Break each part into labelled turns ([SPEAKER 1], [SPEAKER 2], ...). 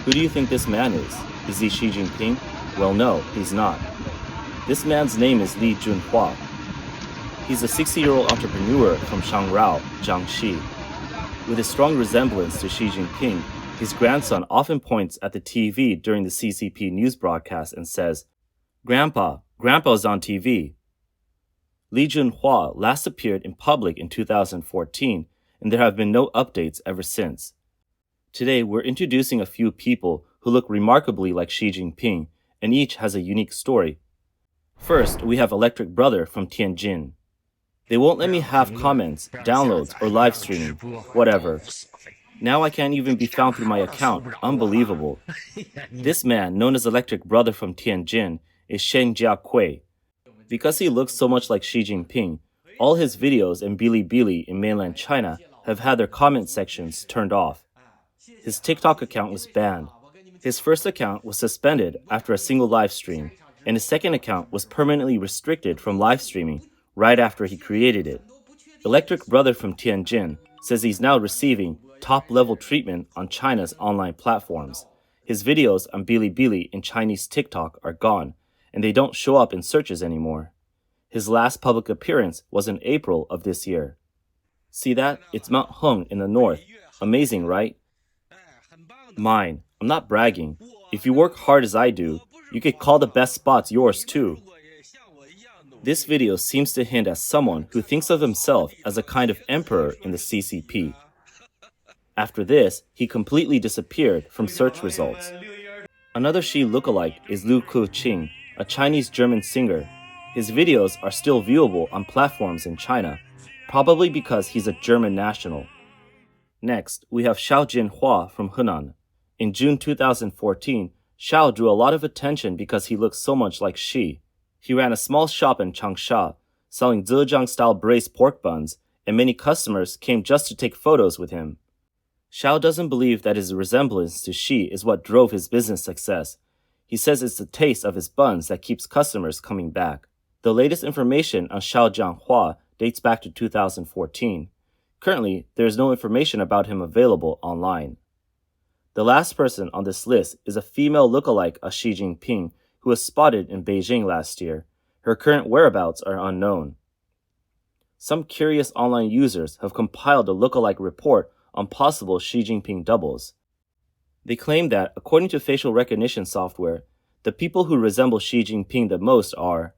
[SPEAKER 1] Who do you think this man is? Is he Xi Jinping? Well, no, he's not. This man's name is Li Junhua. He's a 60-year-old entrepreneur from Shangrao, Jiangxi. With a strong resemblance to Xi Jinping, his grandson often points at the TV during the CCP news broadcast and says, Grandpa's on TV. Li Junhua last appeared in public in 2014, and there have been no updates ever since. Today, we're introducing a few people who look remarkably like Xi Jinping, and each has a unique story. First, we have Electric Brother from Tianjin. They won't let me have comments, downloads, or live streaming, whatever. Now I can't even be found through my account. Unbelievable. This man, known as Electric Brother from Tianjin, is Shangrao. Because he looks so much like Xi Jinping, all his videos and Bilibili in mainland China have had their comment sections turned off. His TikTok account was banned. His first account was suspended after a single live stream, and his second account was permanently restricted from live streaming right after he created it. Electric Brother from Tianjin says he's now receiving top-level treatment on China's online platforms. His videos on Bilibili and Chinese TikTok are gone, and they don't show up in searches anymore. His last public appearance was in April of this year. See that? It's Mount Heng in the north. Amazing, right? Mine. I'm not bragging. If you work hard as I do, you could call the best spots yours too. This video seems to hint at someone who thinks of himself as a kind of emperor in the CCP. After this, he completely disappeared from search results. Another Xi lookalike is Liu Qing, a Chinese-German singer. His videos are still viewable on platforms in China, probably because he's a German national. Next, we have Xiao Jinhua from Henan. In June 2014, Xiao drew a lot of attention because he looks so much like Xi. He ran a small shop in Changsha, selling Zhejiang-style braised pork buns, and many customers came just to take photos with him. Xiao doesn't believe that his resemblance to Xi is what drove his business success. He says it's the taste of his buns that keeps customers coming back. The latest information on Xiao Jinhua dates back to 2014. Currently, there is no information about him available online. The last person on this list is a female lookalike of Xi Jinping who was spotted in Beijing last year. Her current whereabouts are unknown. Some curious online users have compiled a lookalike report on possible Xi Jinping doubles. They claim that, according to facial recognition software, the people who resemble Xi Jinping the most are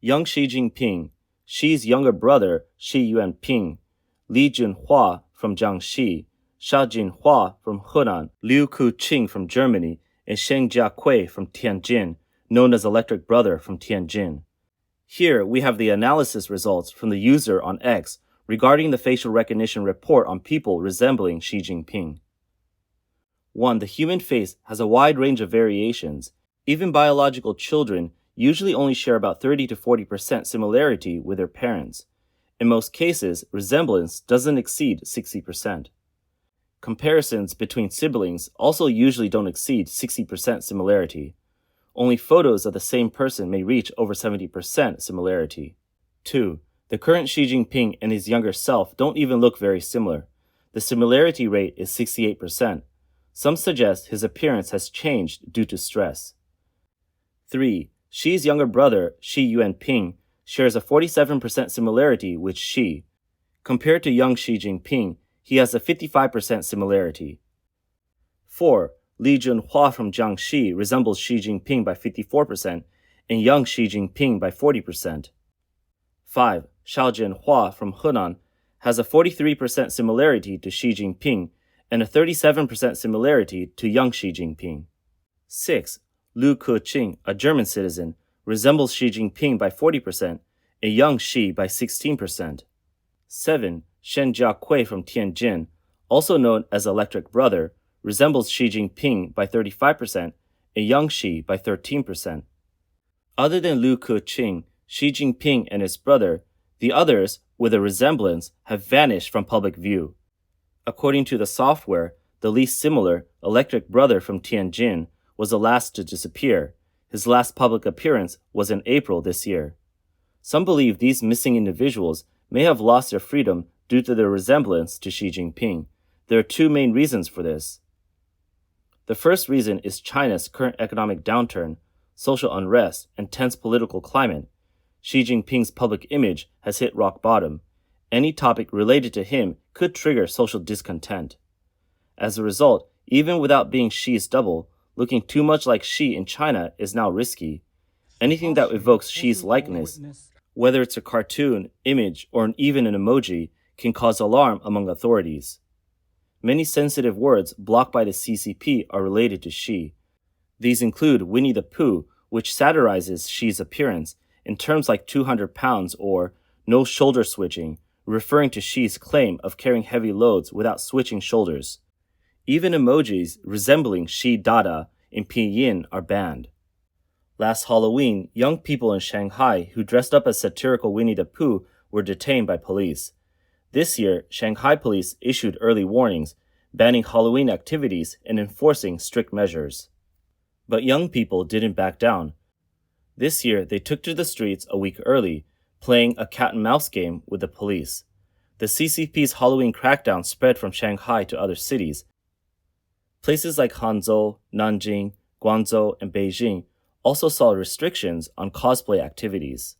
[SPEAKER 1] young Xi Jinping, Xi's younger brother Xi Jinping, Li Junhua from Jiangxi, Xiao Jinhua from Henan, Liu Qing from Germany, and Shangrao from Tianjin, known as Electric Brother from Tianjin. Here we have the analysis results from the user on X regarding the facial recognition report on people resembling Xi Jinping. 1. The human face has a wide range of variations. Even biological children usually only share about 30 to 40% similarity with their parents. In most cases, resemblance doesn't exceed 60%. Comparisons between siblings also usually don't exceed 60% similarity. Only photos of the same person may reach over 70% similarity. 2. The current Xi Jinping and his younger self don't even look very similar. The similarity rate is 68%. Some suggest his appearance has changed due to stress. 3. Xi's younger brother, Xi Jinping, shares a 47% similarity with Xi. Compared to young Xi Jinping, he has a 55% similarity. 4. Li Junhua from Jiangxi resembles Xi Jinping by 54% and young Xi Jinping by 40%. 5. Xiao Jinhua from Henan has a 43% similarity to Xi Jinping and a 37% similarity to young Xi Jinping. 6. Liu Qing, a German citizen, resembles Xi Jinping by 40% and young Xi by 16%. 7. Shangrao from Tianjin, also known as Electric Brother, resembles Xi Jinping by 35% and young Xi by 13%. Other than Liu Qing, Xi Jinping and his brother, the others with a resemblance have vanished from public view. According to the software, the least similar, Electric Brother from Tianjin, was the last to disappear. His last public appearance was in April this year. Some believe these missing individuals may have lost their freedom due to their resemblance to Xi Jinping. There are two main reasons for this. The first reason is China's current economic downturn, social unrest, and tense political climate. Xi Jinping's public image has hit rock bottom. Any topic related to him could trigger social discontent. As a result, even without being Xi's double, looking too much like Xi in China is now risky. Anything that evokes Xi's likeness, whether it's a cartoon, image, or even an emoji, can cause alarm among authorities. Many sensitive words blocked by the CCP are related to Xi. These include Winnie the Pooh, which satirizes Xi's appearance, in terms like 200 pounds or no shoulder switching, referring to Xi's claim of carrying heavy loads without switching shoulders. Even emojis resembling Xi Dada in pinyin are banned. Last Halloween, young people in Shanghai who dressed up as satirical Winnie the Pooh were detained by police. This year, Shanghai police issued early warnings, banning Halloween activities and enforcing strict measures. But young people didn't back down. This year, they took to the streets a week early, playing a cat-and-mouse game with the police. The CCP's Halloween crackdown spread from Shanghai to other cities. Places like Hangzhou, Nanjing, Guangzhou, and Beijing also saw restrictions on cosplay activities.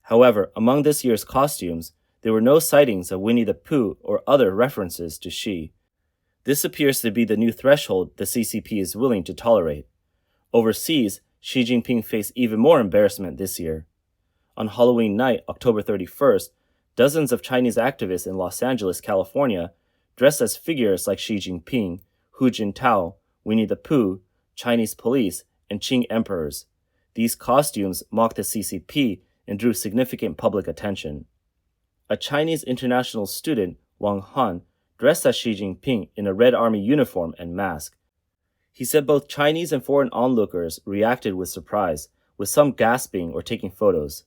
[SPEAKER 1] However, among this year's costumes, there were no sightings of Winnie the Pooh or other references to Xi. This appears to be the new threshold the CCP is willing to tolerate. Overseas, Xi Jinping faced even more embarrassment this year. On Halloween night, October 31st, dozens of Chinese activists in Los Angeles, California, dressed as figures like Xi Jinping, Hu Jintao, Winnie the Pooh, Chinese police, and Qing emperors. These costumes mocked the CCP and drew significant public attention. A Chinese international student, Wang Han, dressed as Xi Jinping in a Red Army uniform and mask. He said both Chinese and foreign onlookers reacted with surprise, with some gasping or taking photos.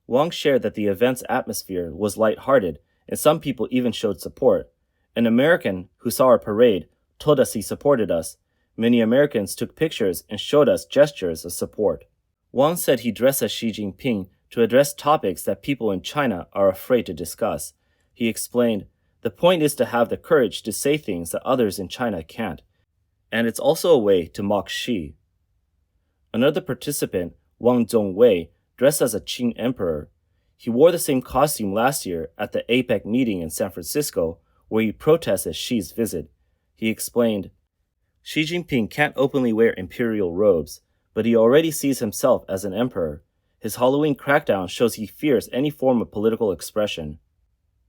[SPEAKER 1] Wang shared that the event's atmosphere was lighthearted, and some people even showed support. An American who saw our parade told us he supported us. Many Americans took pictures and showed us gestures of support. Wang said he dressed as Xi Jinping to address topics that people in China are afraid to discuss. He explained, "The point is to have the courage to say things that others in China can't. And it's also a way to mock Xi." Another participant, Wang Zhongwei, dressed as a Qing emperor. He wore the same costume last year at the APEC meeting in San Francisco, where he protested Xi's visit. He explained, "Xi Jinping can't openly wear imperial robes, but he already sees himself as an emperor. His Halloween crackdown shows he fears any form of political expression."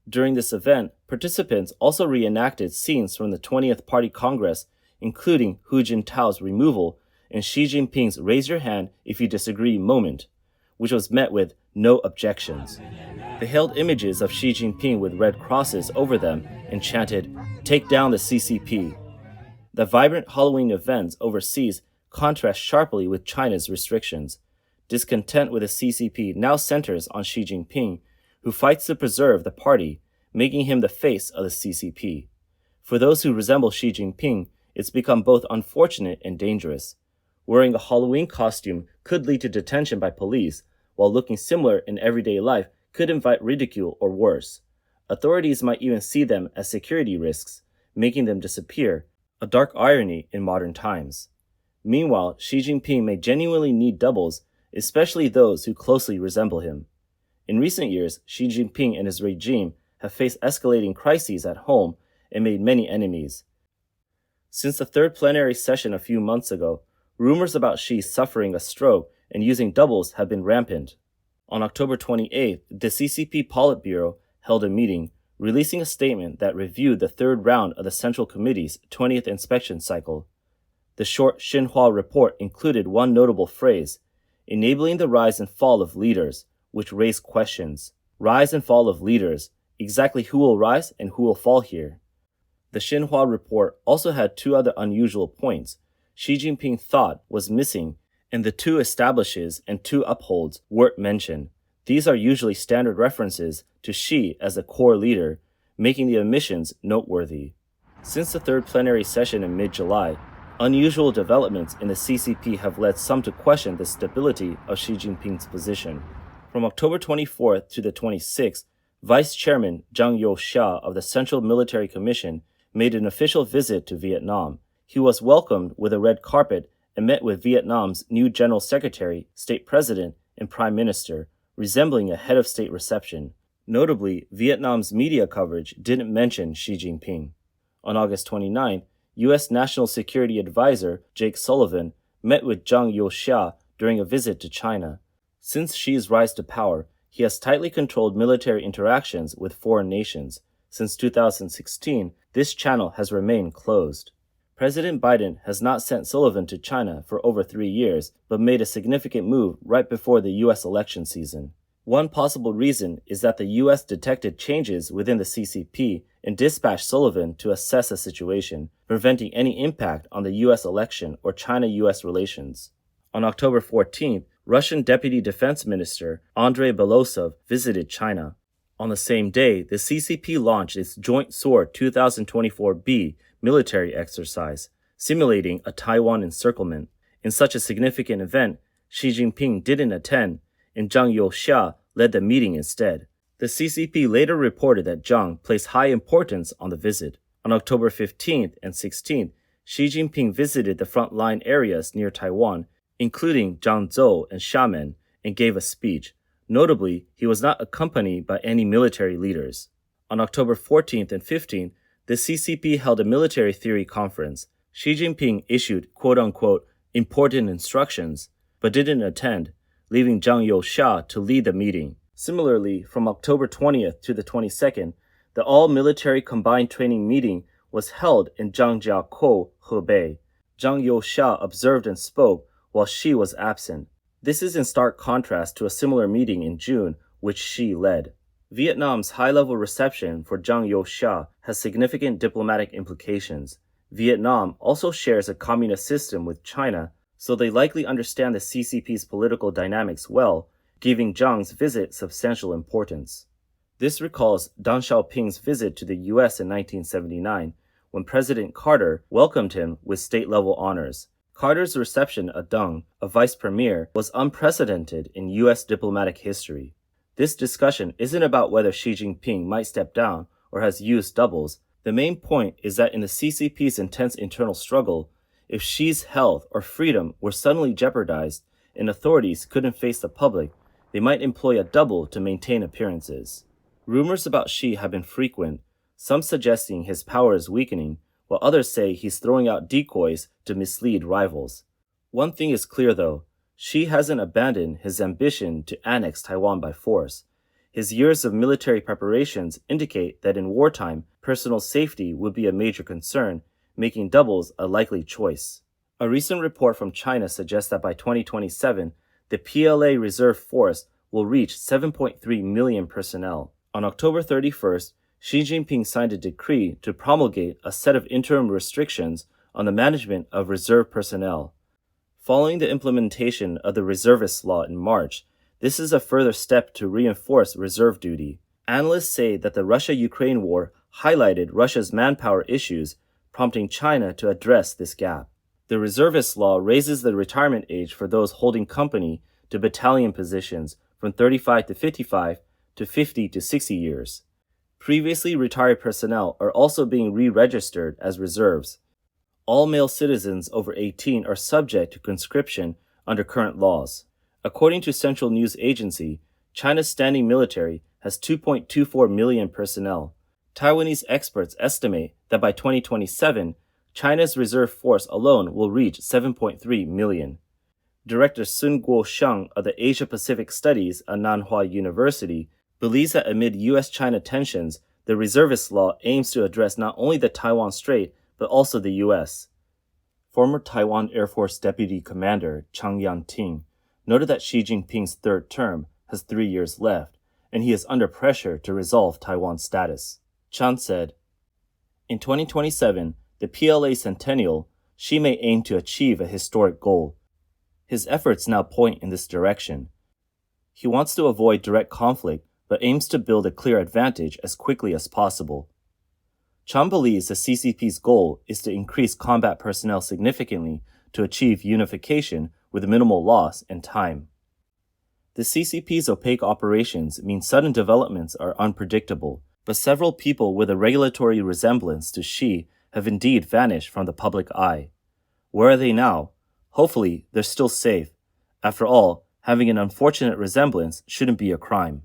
[SPEAKER 1] During this event, participants also reenacted scenes from the 20th Party Congress, including Hu Jintao's removal and Xi Jinping's raise your hand if you disagree moment, which was met with no objections. They held images of Xi Jinping with red crosses over them and chanted, "Take down the CCP." The vibrant Halloween events overseas contrast sharply with China's restrictions. Discontent with the CCP now centers on Xi Jinping, who fights to preserve the party, making him the face of the CCP. For those who resemble Xi Jinping, it's become both unfortunate and dangerous. Wearing a Halloween costume could lead to detention by police, while looking similar in everyday life could invite ridicule or worse. Authorities might even see them as security risks, making them disappear, a dark irony in modern times. Meanwhile, Xi Jinping may genuinely need doubles, especially those who closely resemble him. In recent years, Xi Jinping and his regime have faced escalating crises at home and made many enemies. Since the third plenary session a few months ago, rumors about Xi suffering a stroke and using doubles have been rampant. On October 28th, the CCP Politburo held a meeting, releasing a statement that reviewed the third round of the Central Committee's 20th inspection cycle. The short Xinhua report included one notable phrase, enabling the rise and fall of leaders, which raised questions. Rise and fall of leaders, exactly who will rise and who will fall here? The Xinhua report also had two other unusual points Xi Jinping thought was missing, and the two establishes and two upholds weren't mentioned. These are usually standard references to Xi as a core leader, making the omissions noteworthy. Since the third plenary session in mid-July, unusual developments in the CCP have led some to question the stability of Xi Jinping's position. From October 24th to the 26th, Vice Chairman Zhang Youxia of the Central Military Commission made an official visit to Vietnam. He was welcomed with a red carpet and met with Vietnam's new General Secretary, State President, and Prime Minister, resembling a head of state reception. Notably, Vietnam's media coverage didn't mention Xi Jinping. On August 29, U.S. National Security Advisor Jake Sullivan met with Zhang Youxia during a visit to China. Since Xi's rise to power, he has tightly controlled military interactions with foreign nations. Since 2016, this channel has remained closed. President Biden has not sent Sullivan to China for over 3 years, but made a significant move right before the U.S. election season. One possible reason is that the U.S. detected changes within the CCP and dispatched Sullivan to assess the situation, preventing any impact on the U.S. election or China-U.S. relations. On October 14th, Russian Deputy Defense Minister Andrei Belosov visited China. On the same day, the CCP launched its Joint Sword 2024B military exercise, simulating a Taiwan encirclement. In such a significant event, Xi Jinping didn't attend, and Zhang Youxia led the meeting instead. The CCP later reported that Zhang placed high importance on the visit. On October 15th and 16th, Xi Jinping visited the frontline areas near Taiwan, including Jiangxi and Xiamen, and gave a speech. Notably, he was not accompanied by any military leaders. On October 14th and 15th, the CCP held a military theory conference. Xi Jinping issued quote-unquote important instructions, but didn't attend, leaving Zhang Youxia to lead the meeting. Similarly, from October 20th to the 22nd, the all-military combined training meeting was held in Zhangjiakou, Hebei. Zhang Youxia observed and spoke while Xi was absent. This is in stark contrast to a similar meeting in June, which Xi led. Vietnam's high-level reception for Zhang Youxia has significant diplomatic implications. Vietnam also shares a communist system with China, so they likely understand the CCP's political dynamics well, giving Zhang's visit substantial importance. This recalls Deng Xiaoping's visit to the U.S. in 1979, when President Carter welcomed him with state-level honors. Carter's reception of Deng, a vice premier, was unprecedented in U.S. diplomatic history. This discussion isn't about whether Xi Jinping might step down or has used doubles. The main point is that in the CCP's intense internal struggle, if Xi's health or freedom were suddenly jeopardized and authorities couldn't face the public, they might employ a double to maintain appearances. Rumors about Xi have been frequent, some suggesting his power is weakening, while others say he's throwing out decoys to mislead rivals. One thing is clear though, Xi hasn't abandoned his ambition to annex Taiwan by force. His years of military preparations indicate that in wartime, personal safety would be a major concern, making doubles a likely choice. A recent report from China suggests that by 2027, the PLA reserve force will reach 7.3 million personnel. On October 31st, Xi Jinping signed a decree to promulgate a set of interim restrictions on the management of reserve personnel. Following the implementation of the reservist law in March, this is a further step to reinforce reserve duty. Analysts say that the Russia-Ukraine war highlighted Russia's manpower issues, prompting China to address this gap. The reservist law raises the retirement age for those holding company to battalion positions from 35 to 55 to 50 to 60 years. Previously retired personnel are also being re-registered as reserves. All male citizens over 18 are subject to conscription under current laws. According to Central News Agency, China's standing military has 2.24 million personnel. Taiwanese experts estimate that by 2027, China's reserve force alone will reach 7.3 million. Director Sun Guosheng of the Asia-Pacific Studies at Nanhua University believes that amid U.S.-China tensions, the reservist law aims to address not only the Taiwan Strait, but also the U.S. Former Taiwan Air Force Deputy Commander Chang Yang-ting noted that Xi Jinping's third term has 3 years left, and he is under pressure to resolve Taiwan's status. Chang said, "In 2027, the PLA centennial, Xi may aim to achieve a historic goal. His efforts now point in this direction. He wants to avoid direct conflict, but aims to build a clear advantage as quickly as possible." Chang believes the CCP's goal is to increase combat personnel significantly to achieve unification with minimal loss and time. The CCP's opaque operations mean sudden developments are unpredictable, but several people with a regulatory resemblance to Xi have indeed vanished from the public eye. Where are they now? Hopefully, they're still safe. After all, having an unfortunate resemblance shouldn't be a crime.